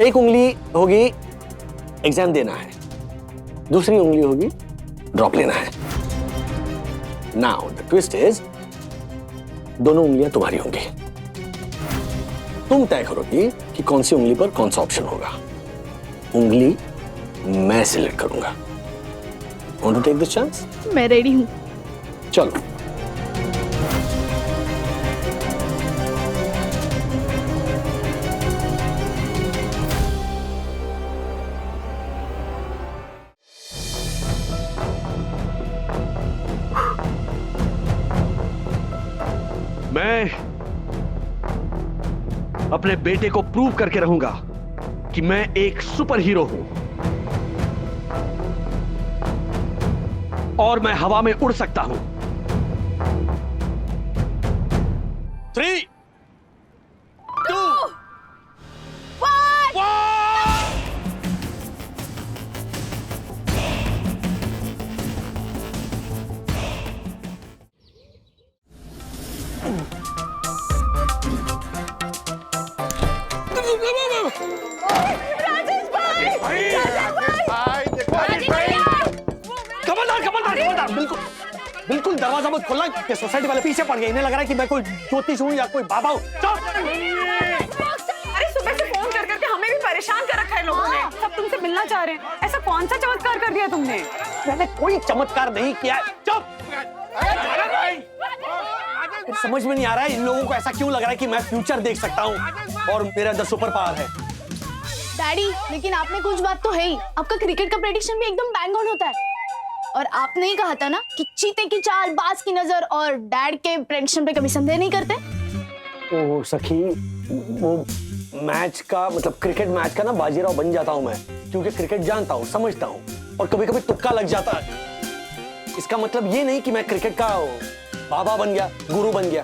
एक उंगली होगी एग्जाम देना है, दूसरी उंगली होगी ड्रॉप लेना है। नाउ द ट्विस्ट इज दोनों उंगलियां तुम्हारी होंगी। तुम तय करोगी कि कौन सी उंगली पर कौन सा ऑप्शन होगा। उंगली मैं सिलेक्ट करूंगा। Want to take this chance? मैं रेडी हूँ। चलो। मैं अपने बेटे को प्रूव करके रहूंगा कि मैं एक सुपर हीरो हूं और मैं हवा में उड़ सकता हूं। 3, 2, 1। खबरदार, बिल्कुल दरवाजा मत खोलना कि सोसाइटी वाले पीछे पड़ गए। इन्हें लग रहा है कि मैं कोई ज्योतिष हूँ या कोई बाबा हूँ। अरे सुबह से फोन कर करके हमें भी परेशान कर रखा है लोगों ने। सब तुमसे मिलना चाह रहे हैं। ऐसा कौन सा चमत्कार कर दिया तुमने? मैंने कोई चमत्कार नहीं किया है। चुप। समझ में नहीं आ रहा है इन लोगों को ऐसा क्यों लग रहा है कि मैं फ्यूचर देख सकता हूँ और मेरे अंदर सुपर पावर है। डैडी, लेकिन आप में कुछ बात तो है ही। आपका क्रिकेट का प्रेडिक्शन भी एकदम बैंग ऑन होता है। और आपने ही कहा था ना कि चीते की चाल, बाज की नजर, और डैड के प्रेडिक्शन पे कभी संदेह नहीं करते। ओह सखी, वो मैच का मतलब क्रिकेट मैच का ना बाजीराव बन जाता हूँ मैं, क्योंकि क्रिकेट जानता हूँ, समझता हूँ और कभी कभी तुक्का लग जाता है। इसका मतलब ये नहीं कि मैं क्रिकेट का बाबा बन गया, गुरु बन गया।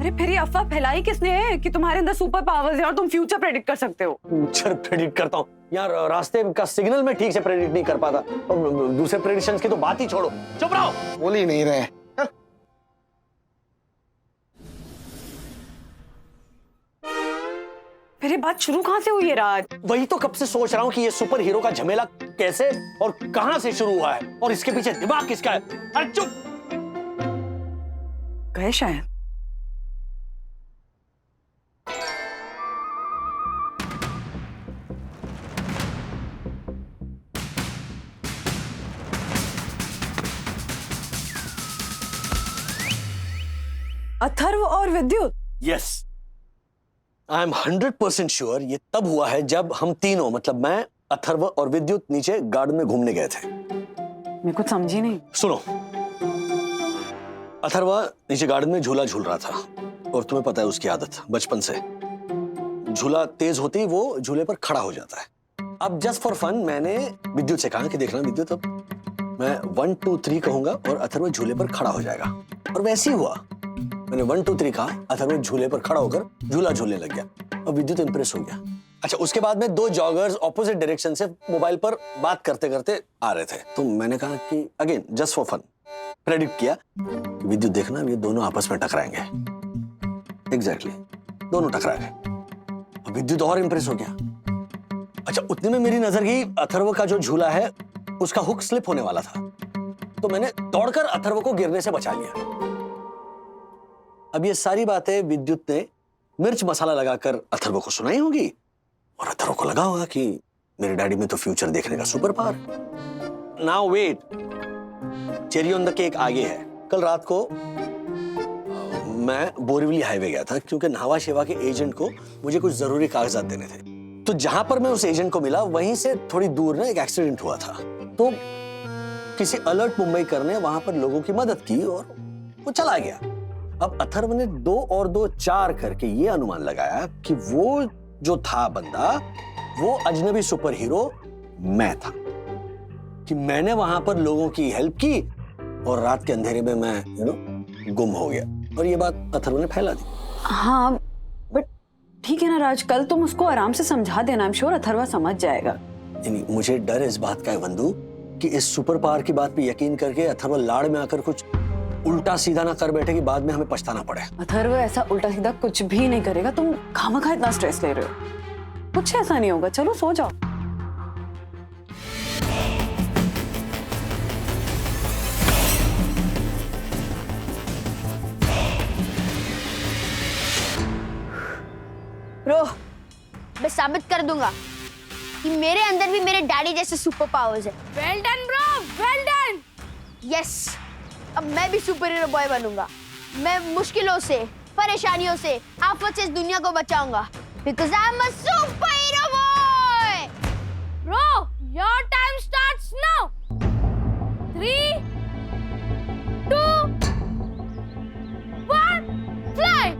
अरे फिर ये अफवाह फैलाई किसने है कि तुम्हारे अंदर सुपर पावर्स है और तुम फ्यूचर प्रेडिक्ट कर सकते हो? फ्यूचर प्रेडिक्ट करता हूँ यार, रास्ते का सिग्नल में ठीक से प्रेडिक्ट नहीं कर पाता और दूसरे प्रेडिक्शंस की तो बात ही छोड़ो। चुप रहो। बोल ही नहीं रहे। फिर ये बात शुरू कहाँ से हुई है राज? वही तो कब से सोच रहा हूँ कि ये सुपर हीरो का झमेला कैसे और कहां से शुरू हुआ है और इसके पीछे दिमाग किसका है। अरे चुप। गए शायद। अथर्व और विद्युत। यस, आई एम 100% श्योर ये तब हुआ है जब हम तीनों, मतलब मैं, अथर्व और विद्युत, नीचे गार्डन में घूमने गए थे। मैं कुछ समझी नहीं। सुनो, अथर्व नीचे गार्डन में झूला झूल रहा था और तुम्हें पता है उसकी आदत बचपन से, झूला तेज होती वो झूले पर खड़ा हो जाता है। अब जस्ट फॉर फन मैंने विद्युत से कहा कि देखना विद्युत, अब मैं 1 2 3 कहूंगा और अथर्व झूले पर खड़ा हो जाएगा, और वैसे ही हुआ। मैंने 1 2 3 कहा, अथर्व झूले पर खड़ा होकर झूला झूलने लग गया और विद्युत इंप्रेस हो गया। अच्छा, उसके बाद में 2 जॉगर्स ऑपोजिट डायरेक्शन से मोबाइल पर बात करते करते आ रहे थे, तो मैंने कहा कि again just for fun predict किया कि विद्युत देखना ये दोनों आपस में टकराएंगे। एग्जैक्टली, दोनों टकरा गए। विद्युत और इंप्रेस हो गया। अच्छा, उतने में मेरी नजर गई अथर्व का जो झूला है उसका हुक स्लिप होने वाला था, तो मैंने दौड़कर अथर्व को गिरने से बचा लिया। अब ये सारी बातें विद्युत ने मिर्च मसाला लगाकर अथर्व को सुनाई होगी और अथर्व को लगा होगा कि मेरे डैडी में तो फ्यूचर देखने का super power. Now wait, cherry on the cake आगे है। कल रात को मैं बोरीवली हाईवे गया था क्योंकि न्हावा शेवा के एजेंट को मुझे कुछ जरूरी कागजात देने थे। तो जहां पर मैं उस एजेंट को मिला वहीं से थोड़ी दूर ना एक एक्सीडेंट हुआ था, तो किसी अलर्ट मुंबई करने वहां पर लोगों की मदद की और वो चला गया। अब अथर्व ने 2 और 2 4 करके ये अनुमान लगाया कि वो जो था बंदा वो अजनबी सुपर हीरो मैं था, कि मैंने वहां पर लोगों की हेल्प की और रात के अंधेरे में मैं गुम हो गया, और ये बात अथर्व ने फैला दी। हाँ बट ठीक है ना राज, कल तुम उसको आराम से समझा देना। आई एम श्योर अथर्वा समझ जाएगा। मुझे डर इस बात का है वंदू कि इस सुपर पावर की बात पे यकीन करके अथर्व लाड़ में आकर कुछ उल्टा सीधा ना कर बैठे कि बाद में हमें पछताना पड़े। अथर्व ऐसा उल्टा सीधा कुछ भी नहीं करेगा, तुम खामखा इतना स्ट्रेस ले रहे हो। कुछ ऐसा नहीं होगा, चलो सो जाओ। ब्रो, मैं साबित कर दूंगा कि मेरे अंदर भी मेरे डैडी जैसे सुपर पावर्स है। Well done bro, well done. Yes, अब मैं भी सुपर हीरो बॉय बनूंगा। मैं मुश्किलों से, परेशानियों से, आफत से इस दुनिया को बचाऊंगा। Because I am a super hero boy. Bro, your time starts now. 3, 2, 1, fly.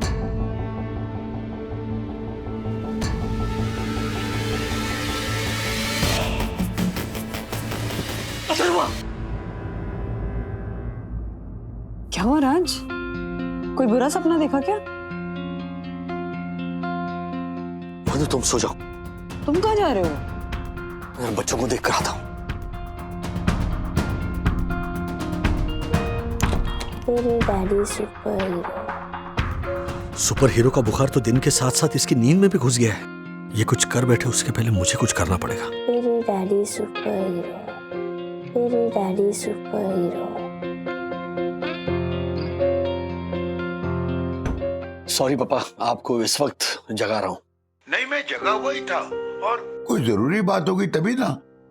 क्या हुआ राज, कोई बुरा सपना देखा क्या? मधु तुम सो जाओ, तुम कहाँ जा रहे हो? मैं बच्चों को देख कर आता हूँ। मेरे daddy super hero. Super hero का बुखार तो दिन के साथ साथ इसकी नींद में भी घुस गया है। ये कुछ कर बैठे उसके पहले मुझे कुछ करना पड़ेगा। मेरे डैडी सुपर हीरो। मेरे डैडी सुपर हीरो। सॉरी पापा, आपको इस वक्त जगा रहा हूँ। नहीं, मैं जगा हुआ ही था और कोई जरूरी बात होगी तभी ना।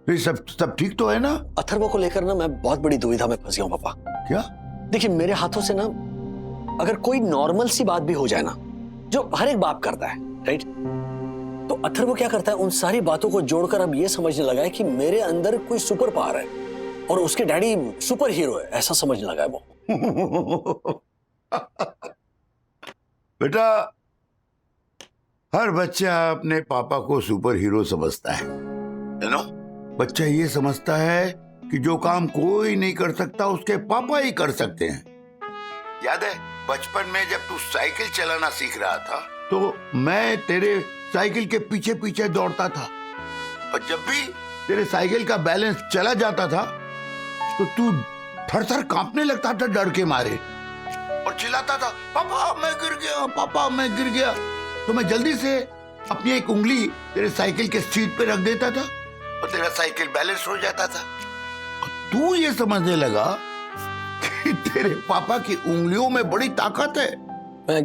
फिर सब ठीक तो है ना? अथर्व को लेकर ना मैं बहुत बड़ी दुविधा में फंस गया हूँ पापा। क्या? देखिए मेरे हाथों से ना अगर कोई नॉर्मल सी बात भी हो जाए ना, जो हर एक बाप करता है, राइट, तो अथर्व क्या करता है, उन सारी बातों को जोड़कर अब ये समझने लगा है कि मेरे अंदर कोई सुपर पावर है और उसके डैडी सुपर हीरो है, ऐसा समझने लगा है वो। बेटा, हर बच्चा अपने पापा को सुपर हीरो समझता है ना? बच्चा ये समझता है कि जो काम कोई नहीं कर सकता उसके पापा ही कर सकते हैं। याद है बचपन में जब तू साइकिल चलाना सीख रहा था तो मैं तेरे साइकिल के पीछे पीछे दौड़ता था और जब भी तेरे साइकिल का बैलेंस चला जाता था तो तू थर-थर कांपने लगता था डर के मारे और चिल्लाता था, पापा मैं गिर गया, पापा मैं गिर गया। तो मैं जल्दी से अपनी एक उंगली तेरे साइकिल के सीट पे रख देता था और तेरा साइकिल बैलेंस हो जाता था। और तू ये समझने लगा कि तेरे पापा की उंगलियों में बड़ी ताकत है। मैं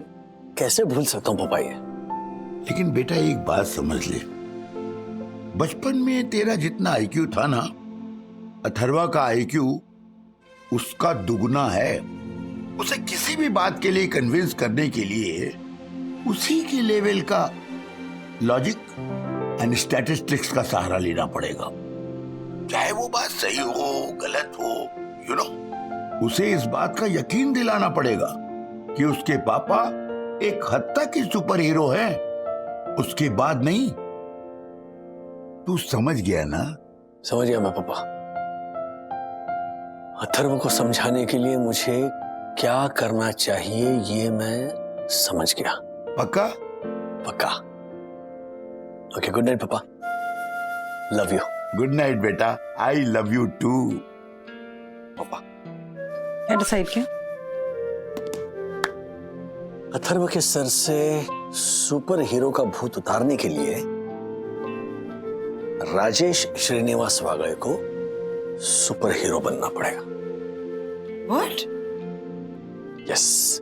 कैसे भूल सकता हूँ पापा ये? लेकिन बेटा एक बात समझ ले, बचपन में तेरा जितना आईक्यू था ना, अथर्वा का आईक्यू उसका दुगना है। उसे किसी भी बात के लिए कन्विंस करने के लिए उसी के लेवल का लॉजिक एंड स्टैटिस्टिक्स का सहारा लेना पड़ेगा, चाहे वो बात सही हो गलत हो, यू नो। उसे इस बात का यकीन दिलाना पड़ेगा कि उसके पापा एक हद तक ही सुपर हीरो हैं, उसके बाद नहीं। तू समझ गया ना? समझ गया मैं पापा। अथर्व को समझाने के लिए मुझे क्या करना चाहिए ये मैं समझ गया। पक्का? पक्का। ओके, गुड नाइट पापा, लव यू। गुड नाइट बेटा, आई लव यू टू। पापा, क्या डिसाइड किया? अथर्व के सर से सुपर हीरो का भूत उतारने के लिए राजेश श्रीनिवास वागळे को सुपर हीरो बनना पड़ेगा। What? यस।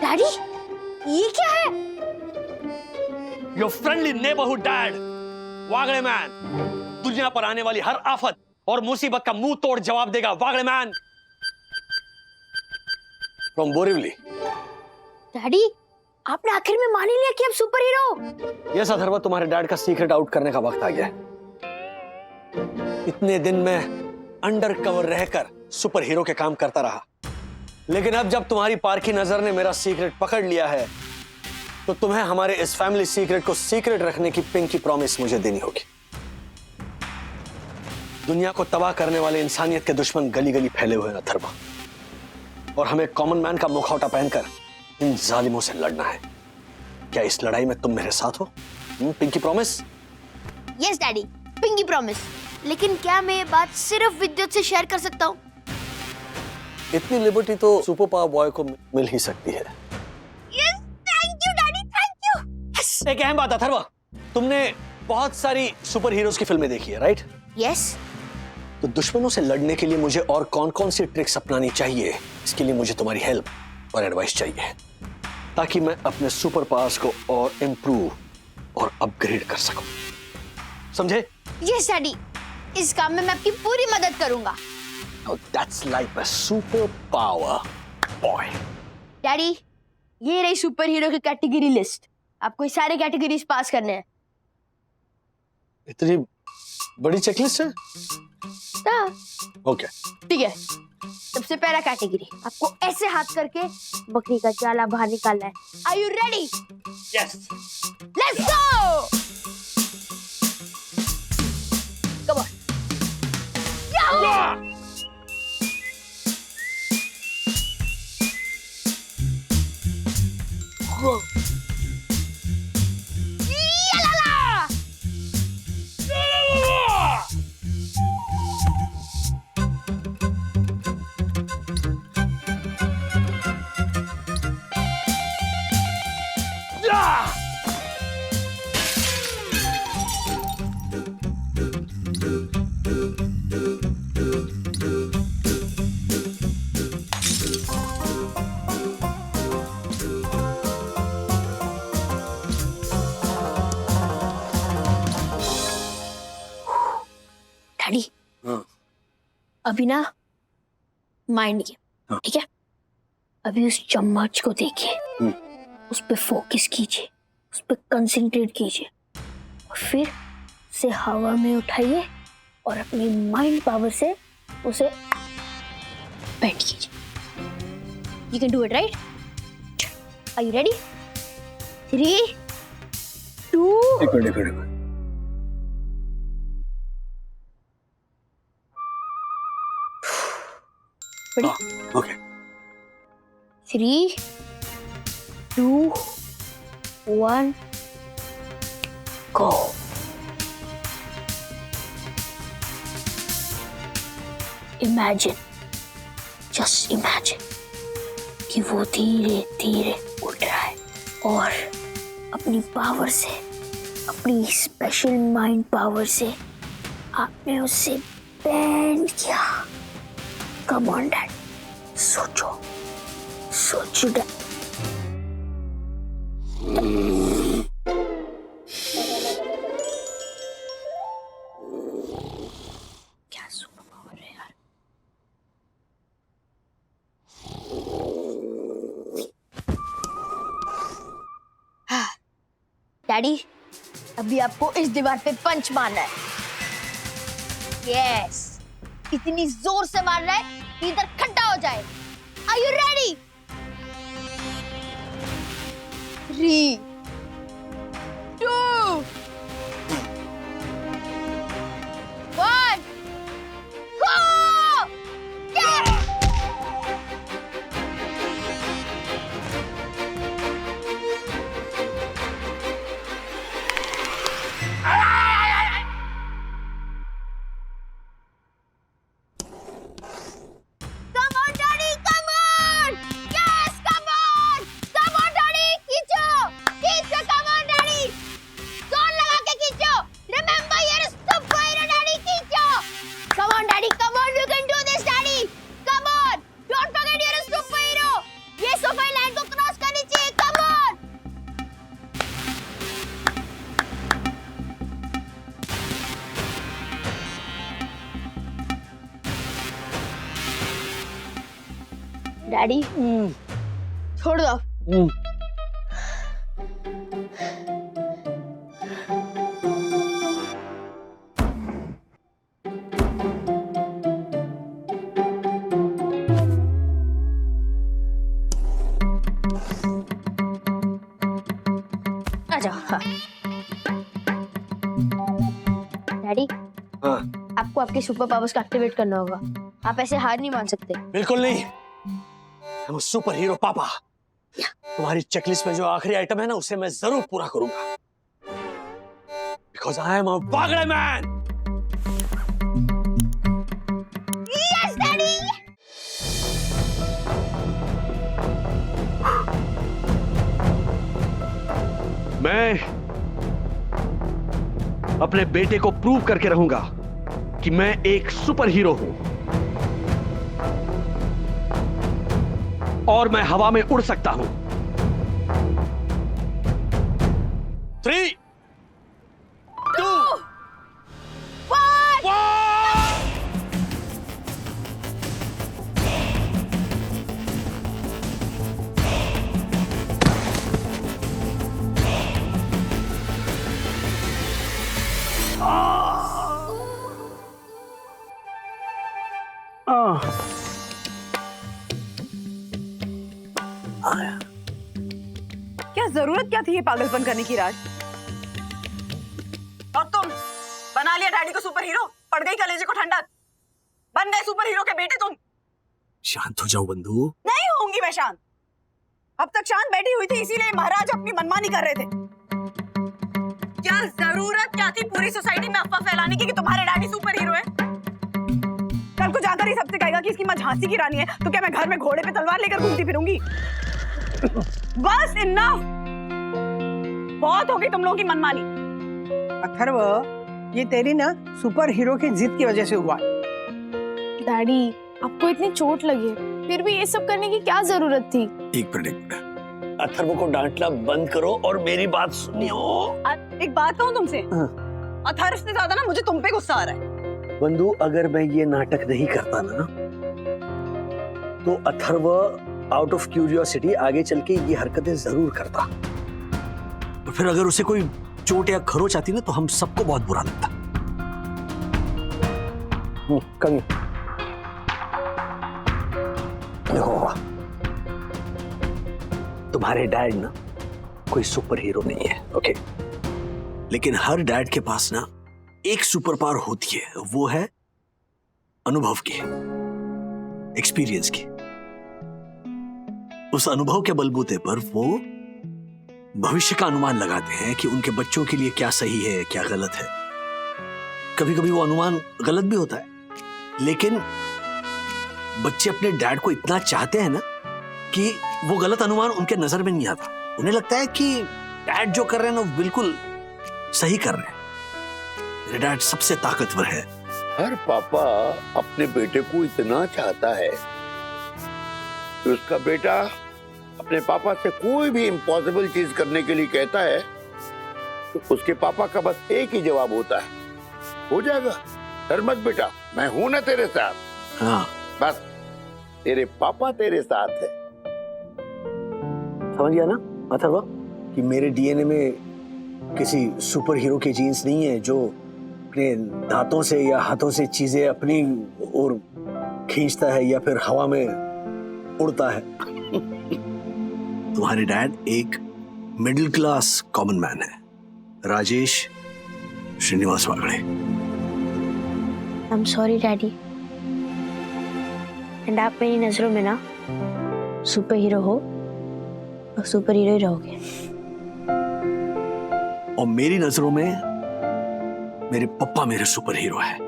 डैडी, ये क्या है? Your friendly neighbourhood dad, Wagle man. दुनिया पर आने वाली हर आफत और मुसीबत का मुंह तोड़ जवाब देगा वागले मैन। फ्रॉम बोरिवली। डैडी, आपने आखिर में मान ही लिया कि आप सुपर हीरो? यस अथर्व, तुम्हारे डैड का सीक्रेट आउट करने का वक्त आ गया है। इतने दिन मैं अंडर कवर रहकर सुपर हीरो के काम करता रहा, लेकिन अब जब तुम्हारी पारखी नजर ने मेरा सीक्रेट पकड़ लिया है तो तुम्हें हमारे इस फैमिली सीक्रेट को सीक्रेट रखने की पिंकी प्रॉमिस मुझे देनी होगी। दुनिया को तबाह करने वाले इंसानियत के दुश्मन गली गली फैले हुए हैं अथर्व, और हमें कॉमन मैन का मुखौटा पहनकर इन जालिमों से लड़ना है। क्या इस लड़ाई में तुम मेरे साथ हो? Pinky promise? Yes daddy, pinky promise. लेकिन क्या मैं ये बात सिर्फ विद्युत से शेयर कर सकता हूँ? इतनी लिबर्टी तो सुपर पावर बॉय को मिल ही सकती है। Yes, thank you daddy, thank you. एक अहम बात अथर्वा, तुमने बहुत सारी सुपर हीरोज की फिल्में देखी है, राइट? यस। तो दुश्मनों से लड़ने के लिए मुझे और कौन-कौन सी ट्रिक्स अपनानी चाहिए, इसके लिए मुझे तुम्हारी हेल्प और एडवाइस चाहिए, ताकि मैं अपने सुपर पावर्स को और इंप्रूव और अपग्रेड कर सकूं। समझे? यस डैडी, इस काम में मैं आपकी पूरी मदद करूंगा। Now that's like a super power boy. Daddy, ये रही सुपर हीरो की कैटेगरी लिस्ट। आपको ये सारे कैटेगरीज पास करने हैं। इतनी बड़ी चेकलिस्ट है? हाँ, ओके। ठीक है। सबसे पहला कैटेगरी, आपको ऐसे हाथ करके बकरी का जाला बाहर निकालना है। Are you ready? Yes. Let's go! Come on. Yahoo! Yalala! Daddy, हाँ। अभी ना माइंड गेम, हाँ। ठीक है? अभी उस चम्मच को देखिए, उस पे फोकस कीजिए, उस पे कंसंट्रेट कीजिए और फिर उसे हवा में उठाइए और अपनी माइंड पावर से उसे बेंड कीजिए। You can do it, right? Are you ready? 3, 2, एक minute. ready? Okay. 3, 2, 1, go. Imagine, just imagine कि वो धीरे धीरे उड़ रहा है और अपनी पावर से, अपनी स्पेशल माइंड पावर से आपने उसे बैंड किया। कम ऑन डैड, सोचो सोचो डैड। क्या सुपर पावर है यार। डैडी, अभी आपको इस दीवार पे पंच मारना है। यस, इतनी जोर से मारना है कि इधर खड्डा हो जाए। Are you ready? 3, 2, 1, go! Yeah! Come on, Daddy, come on! Yes, come on! Come on, Daddy, खींचो! खींचो, come on, Daddy! जोर लगा के खींचो! Remember, you're a superhero, Daddy, खींचो! Come on, Daddy, come on, you can do this, Daddy! Come on! Don't forget you're a superhero! ये सफाई line को क्रॉस करनी चाहिए, come on! डैडी, छोड़ दो। आ जाओ। हाँ। डैडी, हाँ, आपको आपके सुपर पावर्स का एक्टिवेट करना होगा। आप ऐसे हार नहीं मान सकते। बिल्कुल नहीं। I'm a सुपर हीरो पापा। तुम्हारी चेकलिस्ट में जो आखिरी आइटम है ना, उसे मैं जरूर पूरा करूंगा। Because I am a Wagde man. मैं अपने बेटे को प्रूव करके रहूंगा कि मैं एक सुपर हीरो हूं और मैं हवा में उड़ सकता हूं। 3, 2, 1। क्या जरूरत क्या थी ये पागलपन करने की राज? और तुम बना लिया डैडी को सुपर हीरो, पड़ गई कलेजे को ठंडक, बन गए सुपर हीरो के बेटे तुम। शांत हो जाओ बंधु। नहीं होंगी मैं शांत। अब तक शांत बैठी हुई थी, इसीलिए महाराज अपनी मनमानी कर रहे थे। क्या जरूरत क्या थी पूरी सोसाइटी में अफवाह फैलाने की कि तुम्हारे डैडी सुपर हीरो है? कल को जाकर ही सबसे कहेगा कि इसकी मां झांसी की रानी है, तो क्या मैं घर में घोड़े पे तलवार लेकर घूमती फिरूंगी? बस इनफ, बहुत हो गई तुम लोगों की मनमानी। अथर्व, ये तेरी ना सुपर हीरो की जिद की वजह से हुआ। डैडी आपको इतनी चोट लगी है, फिर भी ये सब करने की क्या जरूरत थी? एक मिनट, अथर्व को डांटना बंद करो और मेरी बात सुनियो। एक बात कहूँ तुमसे, अथर्व से ज्यादा ना मुझे तुम पे गुस्सा आ रहा है। बंधु, अगर मैं ये नाटक नहीं करता ना तो अथर्व आउट ऑफ क्यूरियोसिटी आगे चल के ये हरकतें जरूर करता, और फिर अगर उसे कोई चोट या खरोच आती ना तो हम सबको बहुत बुरा लगता। कहीं देखो बाबा, तुम्हारे डैड ना कोई सुपर हीरो नहीं है, ओके? लेकिन हर डैड के पास ना एक सुपर पावर होती है, वो है अनुभव की, एक्सपीरियंस की। उस अनुभव के बलबूते पर वो भविष्य का अनुमान लगाते हैं कि उनके बच्चों के लिए क्या सही है, क्या गलत है। कभी कभी वो अनुमान गलत भी होता है, लेकिन बच्चे अपने डैड को इतना चाहते हैं ना कि वो गलत अनुमान उनके नजर में नहीं आता। उन्हें लगता है कि डैड जो कर रहे हैं ना वो बिल्कुल सही कर रहे हैं। मेरे डैड सबसे ताकतवर है। हर पापा अपने बेटे को इतना चाहता है कि उसका बेटा अपने पापा से कोई भी इम्पॉसिबल चीज करने के लिए कहता है तो उसके पापा का बस एक ही जवाब होता है, हो जाएगा, डर मत बेटा, मैं हूं ना तेरे साथ। हाँ, बस तेरे पापा तेरे साथ है। समझ गया ना अथर्व कि मेरे डीएनए में किसी सुपर हीरो के जीन्स नहीं है जो अपने दांतों से या हाथों से चीजें अपनी ओर खींचता है या फिर हवा में उड़ता है। तुम्हारे डैड एक मिडिल क्लास कॉमन मैन है, Rajesh Srinivas Wagde. I am sorry daddy, and आप मेरी नजरों में ना सुपर हीरो हो और सुपर हीरो ही रहोगे। और मेरी नजरों में मेरे पप्पा मेरे सुपर हीरो है।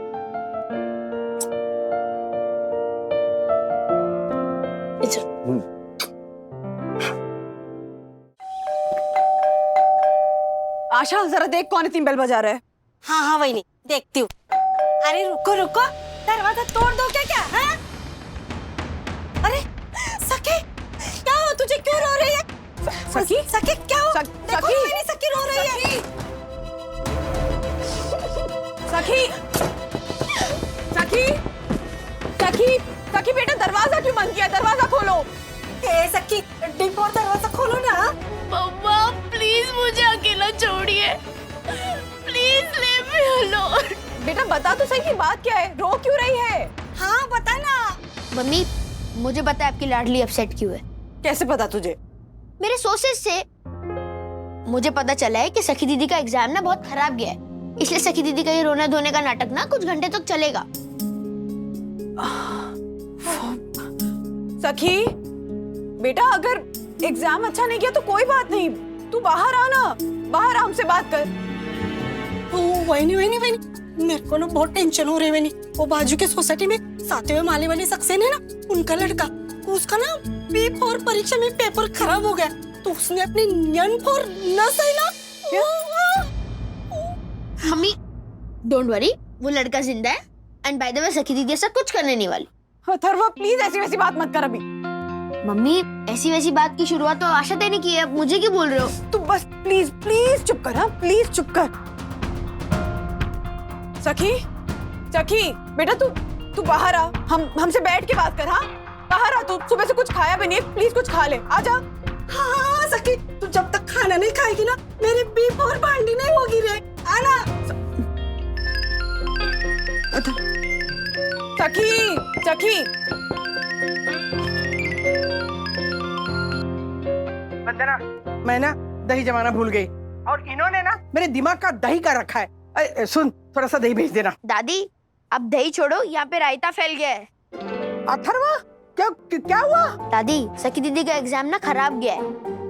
आशा जरा देख कौन इतनी बेल बजा रहा है। हाँ हाँ वही नहीं देखती हूँ। अरे रुको रुको, दरवाजा तोड़ दो क्या? क्या हाँ? अरे सखी, क्या हुआ तुझे, क्यों रो रही है? सखी? सखी क्या हुआ? देखो सखी? मेरी सखी रो रही है। सखी, सखी, सखी, सखी बेटा दरवाजा क्यों बंद किया? दरवाजा खोलो। ए सखी, डिप और दरवाजा खोलो ना। मम्मा प्लीज मुझे अकेला छोड़िए, प्लीज लीव मी अलोन। बेटा बता तो सही कि बात क्या है, रो क्यों रही है? हाँ बता ना। मम्मी मुझे पता है आपकी लाडली अपसेट क्यों है। कैसे पता तुझे? मेरे सोर्सेस से मुझे पता चला है कि सखी दीदी का एग्जाम ना बहुत खराब गया है, इसलिए सखी दीदी का ये रोना धोने का नाटक ना कुछ घंटे तक चलेगा। सखी बेटा अगर एग्जाम अच्छा नहीं किया तो कोई बात नहीं, तू बाहर आना, बाहर हमसे बात कर। वही नहीं, मेरे को ना बहुत टेंशन हो रही है। वो बाजू के सोसाइटी में 7वें माले वाली सक्सेन है ना, उनका लड़का, उसका ना P4 परीक्षा में पेपर खराब हो गया, तो उसने अपने N4 न सही ना मम्मी डोंट वरी, वो लड़का जिंदा है एंड बाय द वे सखी दीदी ऐसा कुछ करने नहीं वाली। अथर्व प्लीज ऐसी वैसी बात मत कर अभी। मम्मी ऐसी वैसी बात की शुरुआत तो आशा ने की है, मुझे क्यों बोल रहे हो? तू बस प्लीज प्लीज चुप कर, हाँ प्लीज चुप कर। सखी सखी बेटा तू बाहर आ, हमसे बैठ के बात कर। हाँ बाहर आ, तू सुबह से कुछ खाया भी नहीं है, प्लीज कुछ खा ले, आ जा। हाँ सखी, तू जब तक खाना नहीं खाएगी ना मेरी बीप और भांडी नहीं होगी रे। आना सखी सखी वंदना, मैं ना दही जमाना भूल गई और इन्होंने ना मेरे दिमाग का दही का रखा है। सुन, थोड़ा सा दही भेज देना। दादी अब दही छोड़ो, यहाँ पे रायता फैल गया है। अथर्व, क्या हुआ? दादी सखी दीदी का एग्जाम ना खराब गया है,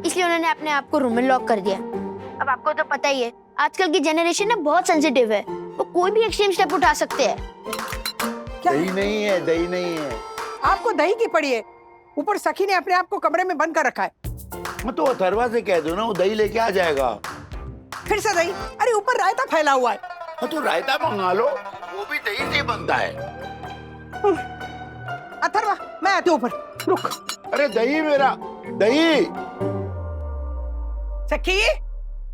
इसलिए उन्होंने अपने आप को रूम में लॉक कर दिया। अब आपको तो पता ही है आजकल की जनरेशन ना बहुत सेंसिटिव है, वो कोई भी एक्सट्रीम स्टेप उठा सकते हैं। दही नहीं है, दही नहीं है। आपको दही की पड़ी है, ऊपर सखी ने अपने आप को कमरे में बंद कर रखा है। मैं तो अथर्वा से कह दो ना, वो दही लेके आ जाएगा। फिर से दही? अरे ऊपर रायता फैला हुआ है। हाँ तो रायता मंगा लो, वो भी दही से बनता है। अथर्वा मैं आती हूँ ऊपर, रुक। अरे दही मेरा, दही। सखी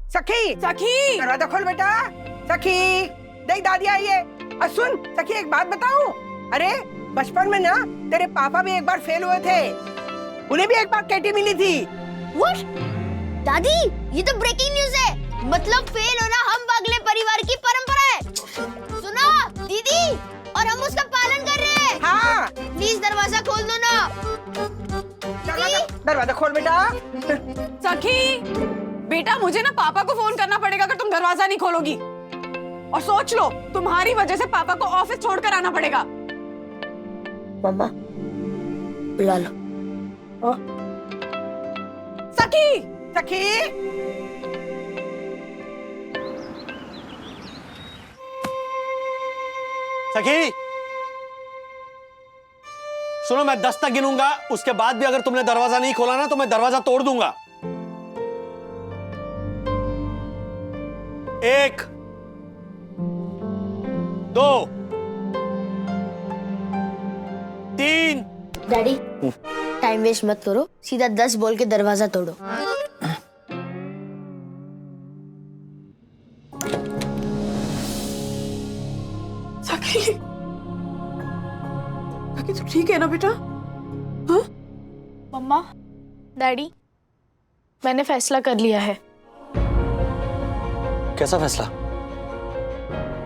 सखी सखी दरवाजा खोल बेटा। सखी देख दादी आई है। और सुन सखी, एक बात बताऊं, अरे बचपन में ना तेरे पापा भी एक बार फेल हुए थे, उन्हें भी एक बार केटी मिली थी। What? दादी ये तो ब्रेकिंग न्यूज है, मतलब फेल होना हम वागले परिवार की परंपरा है। सुनो दीदी, और हम उसका पालन कर रहे हैं। हाँ प्लीज दरवाजा खोल दो ना। दरवाजा खोल बेटा। सखी बेटा, मुझे ना पापा को फोन करना पड़ेगा अगर तुम दरवाजा नहीं खोलोगी। और सोच लो, तुम्हारी वजह से पापा को ऑफिस छोड़कर आना पड़ेगा। मम्मा बुला लो। सखी सखी सखी सुनो, मैं 10 तक गिनूंगा, उसके बाद भी अगर तुमने दरवाजा नहीं खोला ना तो मैं दरवाजा तोड़ दूंगा। 1 2 3। डैडी टाइम वेस्ट मत करो, सीधा 10 बोल के दरवाजा तोड़ो। सखी सखी तू ठीक है ना बेटा? हाँ? मम्मा, डैडी, मैंने फैसला कर लिया है। कैसा फैसला?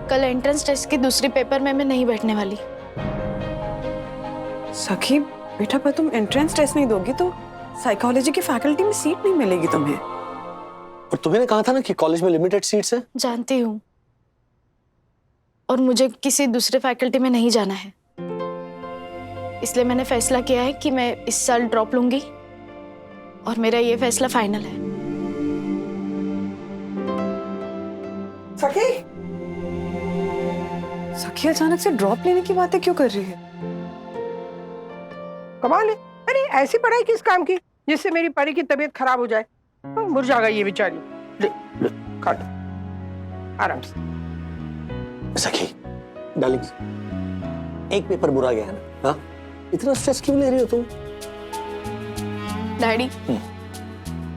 कल एंट्रेंस टेस्ट के दूसरे पेपर में मैं नहीं बैठने वाली। सखी बेटा, पर तुम एंट्रेंस टेस्ट नहीं दोगी तो साइकोलॉजी की फैकल्टी में सीट नहीं मिलेगी तुम्हें। और तुम्हें कहा था ना कि कॉलेज में लिमिटेड सीट्स है। जानती हूँ, और मुझे किसी दूसरे फैकल्टी में नहीं जाना है, इसलिए मैंने फैसला किया है कि मैं इस साल ड्रॉप लूंगी और मेरा ये फैसला फाइनल है। सखी सखी अचानक से ड्रॉप लेने की बातें क्यों कर रही है? कमाल है। अरे ऐसी पढ़ाई किस काम की जिससे मेरी परी की तबीयत खराब हो जाए। मुरझा गई ये बेचारी। ले ले खा लो आराम से। सखी डार्लिंग, एक पेपर बुरा गया है ना, हाँ? इतना स्ट्रेस क्यों ले रही हो तुम? डैडी,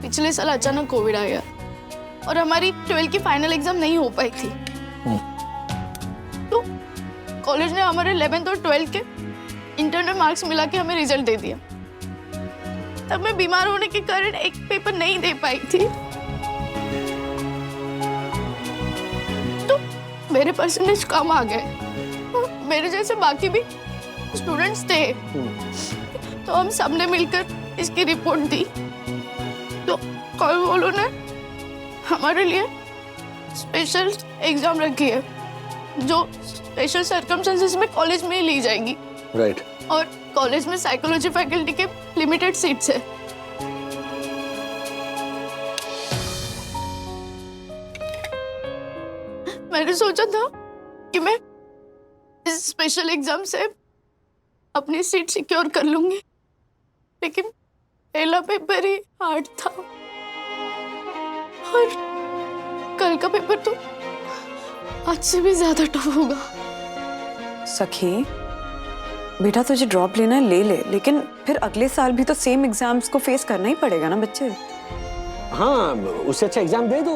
पिछले साल अचानक कोविड आ गया और हमारी 12th की फाइनल एग्जाम नहीं हो पाई थी, तो कॉलेज ने हमारे 11th और 12th के इंटरनल मार्क्स मिला के हमें रिजल्ट दे दिया। तब मैं बीमार होने के कारण एक पेपर नहीं दे पाई थी, तो मेरे परसेंटेज कम आ गए। मेरे जैसे बाकी भी स्टूडेंट्स थे, तो हम सबने मिलकर इसकी रिपोर्ट दी, तो कॉलेज वालों ने हमारे लिए स्पेशल एग्जाम रखी है, जो स्पेशल सर्कमस्टेंसेस में कॉलेज में ही ली जाएगी। राइट। और कॉलेज में साइकोलॉजी फैकल्टी के लिमिटेड सीट्स है। मैंने सोचा था कि मैं इस स्पेशल एग्जाम से अपनी सीट सिक्योर कर लूंगी, लेकिन पहला पेपर ही हार्ड था और कल का पेपर तो आज से भी ज्यादा टफ होगा। सखी बेटा तुझे ड्रॉप लेना है ले ले, लेकिन फिर अगले साल भी तो सेम एग्जाम्स को फेस करना ही पड़ेगा ना बच्चे। हाँ, उससे अच्छा एग्जाम दे दो।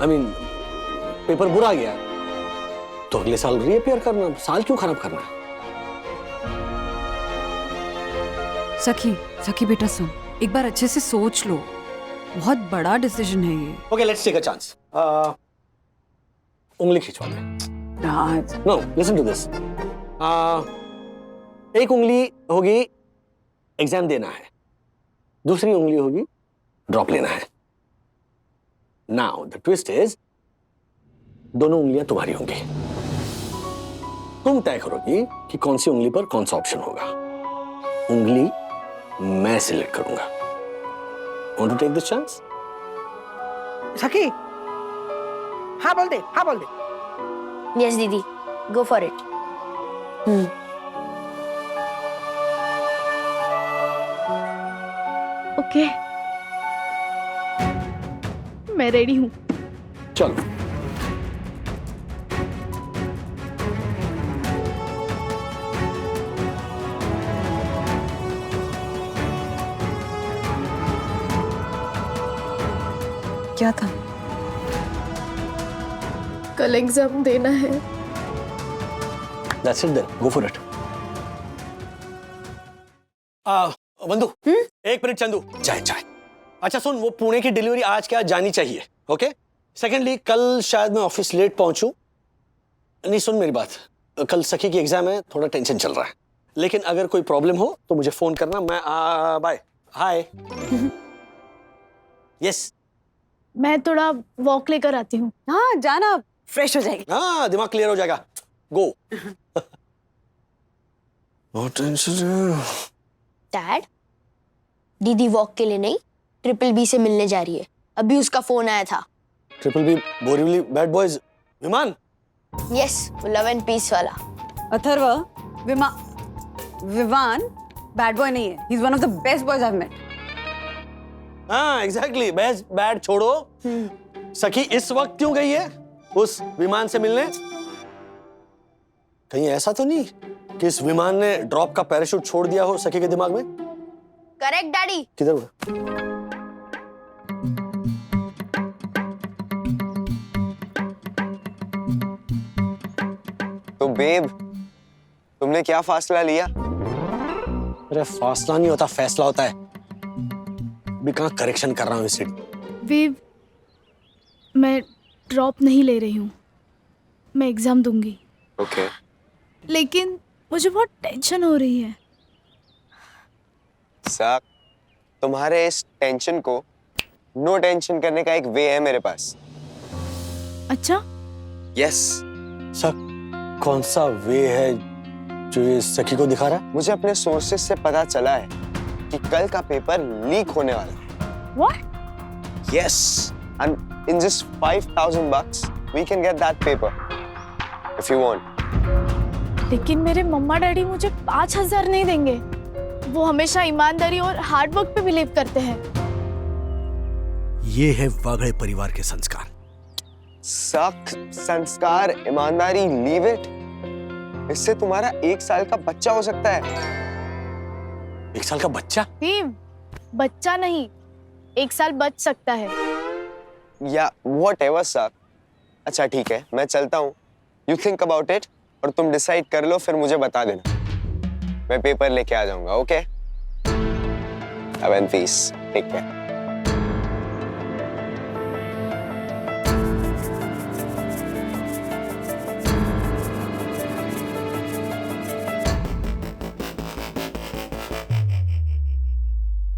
आई मीन पेपर बुरा गया तो अगले साल रीअपियर करना, साल क्यों खराब करना है? सखी बेटा सुन, एक बार अच्छे से सोच लो, बहुत बड़ा डिसीजन है ये। Okay, let's take a chance. उंगली खिंचवा ले। Raj no, listen to this. एक उंगली होगी एग्जाम देना है, दूसरी उंगली होगी ड्रॉप लेना है। नाउ द ट्विस्ट इज दोनों उंगलियां तुम्हारी होंगी। तुम तय करोगी कि कौन सी उंगली पर कौन सा ऑप्शन होगा। उंगली मैं सिलेक्ट करूंगा। Want to take this chance? सखी हाँ बोल दे। यस दीदी, गो फॉर इट। ओके, मैं रेडी हूँ। चलो। क्या था? कल एग्जाम देना है। That's it then. Go for it. बंधु, एक मिनट चंदू, चाय। अच्छा सुन, वो पुणे की डिलीवरी आज क्या जानी चाहिए, ओके? सेकेंडली, कल शायद मैं ऑफिस लेट पहुंचूं। नहीं, सुन मेरी बात, कल सखी की एग्जाम है, थोड़ा टेंशन चल रहा है, लेकिन अगर कोई प्रॉब्लम हो तो मुझे फोन करना। मैं बाय। हाय। यस। मैं थोड़ा वॉक लेकर आती हूँ। हाँ जाना, फ्रेश हो जाएगी। हाँ, दिमाग क्लियर हो जाएगा। गो। बहुत टेंशन। डैड, दीदी वॉक के लिए नहीं, ट्रिपल बी से मिलने जा रही है। अभी उसका फोन आया था। Triple B Borivali bad boys विमान? यस, लव एंड पीस वाला। अथर्व, विवान बैड बॉय नहीं है, he is one of the best boys I have met. हाँ एग्जैक्टली, बेस्ट बैड छोड़ो। सखी इस वक्त क्यों गई है उस विमान से मिलने? कहीं ऐसा तो नहीं कि इस विमान ने ड्रॉप का पैराशूट छोड़ दिया हो सखी के दिमाग में? Correct daddy. किधर हुआ? तो बेब, तुमने क्या फासला लिया? अरे फासला नहीं होता, फैसला होता है। भी कहाँ करेक्शन कर रहा हूँ इसे। विव, मैं ड्रॉप नहीं ले रही हूँ, मैं एग्जाम दूंगी। ओके। लेकिन मुझे बहुत टेंशन हो रही है। साक, तुम्हारे इस टेंशन को नो टेंशन करने का एक वे है मेरे पास। अच्छा? यस। सर, कौन सा वे है जो ये सखी को दिखा रहा है? मुझे अपने सोर्सेस से पता चला है कि कल का पेपर लीक होने वाला है। What? Yes, and in just $5,000 we can get that paper if you want. लेकिन मेरे मम्मा डैडी मुझे 5,000 नहीं देंगे। वो हमेशा ईमानदारी और हार्ड वर्क पे बिलीव करते हैं। ये है वागड़े परिवार के संस्कार। सख्त संस्कार, ईमानदारी, लीव इट। इससे तुम्हारा 1 साल का बच्चा हो सकता है। 1 साल का बच्चा? विव, बच्चा नहीं, 1 साल बच सकता है। या whatever सर। अच्छा ठीक है, मैं चलता हूँ। You think about it और तुम डिसाइड कर लो, फिर मुझे बता देना। मैं पेपर लेके आ जाऊंगा, okay? Have a peace. Take care.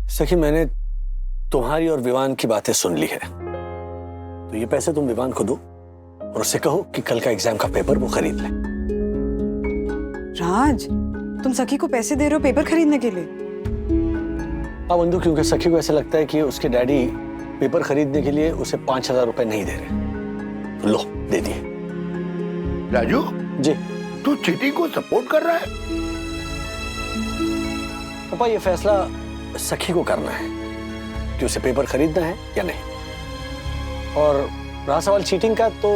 सखी, मैंने तुम्हारी और विवान की बातें सुन ली है, तो ये पैसे तुम विवान को दो और उससे कहो कि कल का एग्जाम का पेपर वो खरीद ले। राज, तुम सखी को पैसे दे रहे हो पेपर खरीदने के लिए? हाँ बंधु, क्योंकि सखी को ऐसा लगता है कि उसके डैडी पेपर खरीदने के लिए उसे 5,000 रुपए नहीं दे रहे। तो लो, दे दिए। राजू जी तू चीटिंग को सपोर्ट कर रहा है? पापा, ये फैसला सखी को करना है कि उसे पेपर खरीदना है या नहीं। और रहा सवाल चीटिंग का, तो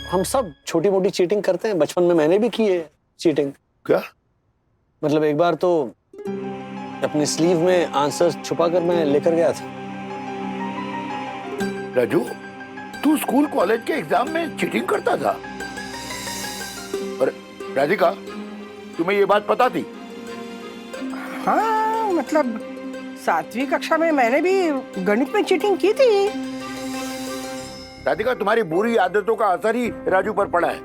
हम सब छोटी मोटी चीटिंग करते हैं। बचपन में मैंने भी की है चीटिंग। क्या? मतलब एक बार तो अपनी स्लीव में आंसर छुपाकर मैं लेकर गया था। राजू, तू स्कूल कॉलेज के एग्जाम में चीटिंग करता था? और राधिका, तुम्हें ये बात पता थी? हाँ मतलब 7वीं कक्षा में मैंने भी गणित में चीटिंग की थी। राधिका, तुम्हारी बुरी आदतों का असर ही राजू पर पड़ा है।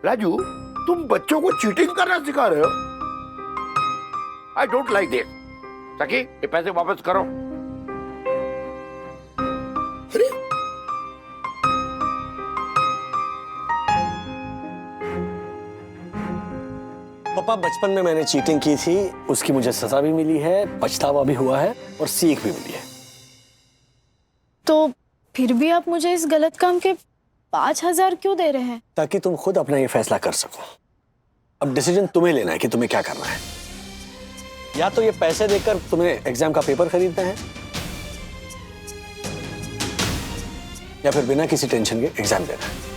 राजू, तुम बच्चों को चीटिंग करना सिखा रहे हो। I don't like this. सखी, ये पैसे वापस करो। अरे, पापा, बचपन में मैंने चीटिंग की थी, उसकी मुझे सजा भी मिली है, पछतावा भी हुआ है और सीख भी मिली है। तो फिर भी आप मुझे इस गलत काम के 5,000 क्यों दे रहे हैं? ताकि तुम खुद अपना ये फैसला कर सको। अब डिसीजन तुम्हें लेना है कि तुम्हें क्या करना है। या तो ये पैसे देकर तुम्हें एग्जाम का पेपर खरीदना है, या फिर बिना किसी टेंशन के एग्जाम देना है।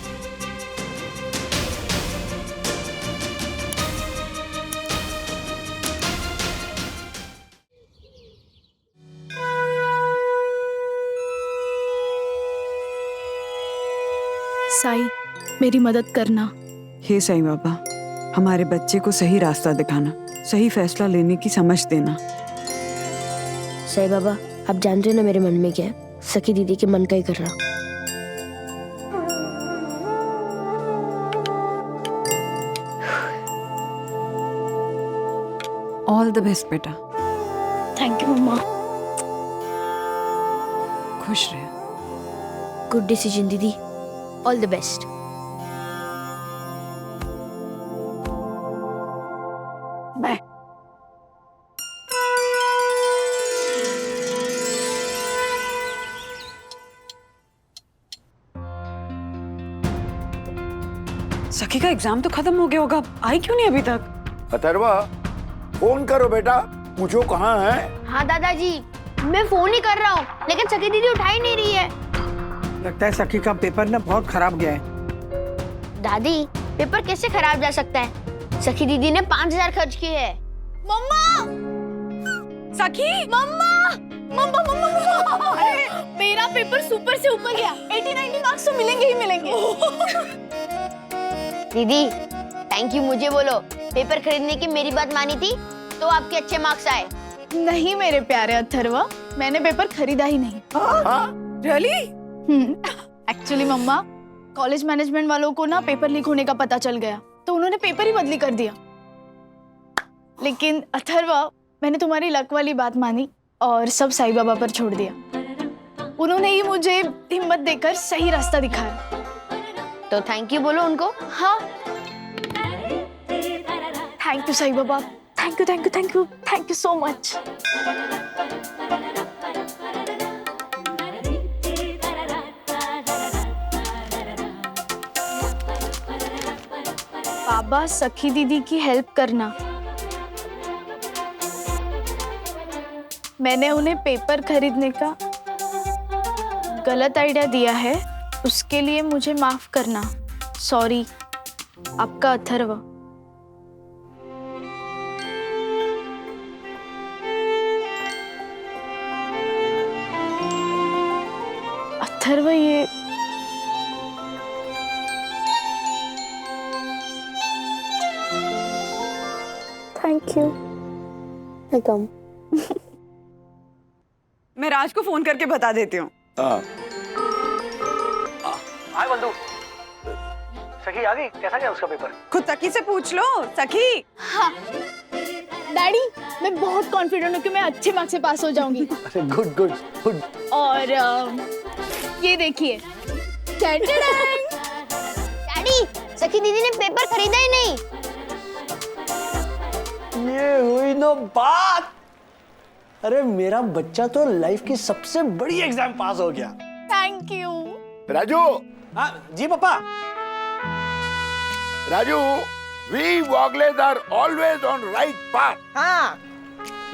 साई, मेरी मदद करना। हे साईं बाबा, हमारे बच्चे को सही रास्ता दिखाना, सही फैसला लेने की समझ देना। साईं बाबा, आप जानते हो ना मेरे मन में क्या है? सखी दीदी के मन का ही कर रहा। ऑल द बेस्ट बेटा, थैंक यू मम्मा। खुश रहे। गुड डिसीजन दीदी, ऑल द बेस्ट। बाय। सखी का एग्जाम तो खत्म हो गया होगा, आई क्यों नहीं अभी तक? अथर्वा, फोन करो बेटा, पूछो कहाँ है। हाँ दादाजी, मैं फोन ही कर रहा हूँ, लेकिन सखी दीदी उठा ही नहीं रही है। लगता है सखी का पेपर ना बहुत खराब गया है। दादी, पेपर कैसे खराब जा सकता है? सखी दीदी ने 5,000 खर्च किए है। मम्मा! सखी, मम्मा! मम्मा मम्मा मम्मा! अरे, मेरा पेपर सुपर से ऊपर गया। 80-90 मार्क्स तो मिलेंगे ही मिलेंगे। दीदी, थैंक यू मुझे बोलो। पेपर खरीदने की मेरी बात मानी थी तो आपके अच्छे मार्क्स आए। नहीं मेरे प्यारे अथर्वा, मैंने पेपर खरीदा ही नहीं। रियली? एक्चुअली मम्मा, कॉलेज मैनेजमेंट वालों को ना पेपर लीक होने का पता चल गया, तो उन्होंने पेपर ही बदली कर दिया। लेकिन अथर्वा, मैंने तुम्हारी लक वाली बात मानी और सब साईं बाबा पर छोड़ दिया। उन्होंने ही मुझे हिम्मत देकर सही रास्ता दिखाया। तो थैंक यू बोलो उनको। हाँ, thank you Sai Baba, thank you thank you thank you thank you so much. Baba, Sakhi दीदी की हेल्प करना। मैंने उन्हें पेपर खरीदने का गलत आइडिया दिया है, उसके लिए मुझे माफ करना। सॉरी, आपका अथर्व। अथर्व, ये थैंक यू। वेलकम। मैं राज को फोन करके बता देती हूँ। हाय बंधु, सखी आ गई? कैसा गया उसका पेपर? खुद सखी से पूछ लो। सखी, हाँ डैडी, मैं बहुत कॉन्फिडेंट हूँ कि मैं अच्छे मार्क्स से पास हो जाऊंगी। अरे गुड गुड गुड। और ये देखिए, डैडी, सखी दीदी ने पेपर खरीदा ही नहीं। ये हुई ना बात। अरे मेरा बच्चा तो लाइफ की सबसे बड़ी एग्जाम पास हो गया। Thank you. राजू, हाँ जी पापा। Raju, we Woglers are always on right path. हाँ,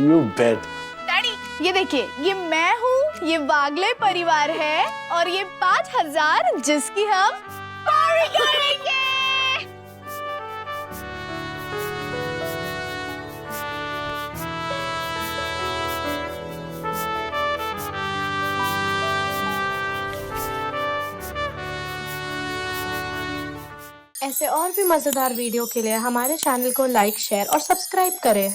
You bet. डैडी, ये देखिए, ये मैं हूँ, ये वागले परिवार है और ये 5,000 जिसकी हम पार्टी करेंगे। ऐसे और भी मजेदार वीडियो के लिए हमारे चैनल को लाइक, शेयर और सब्सक्राइब करें।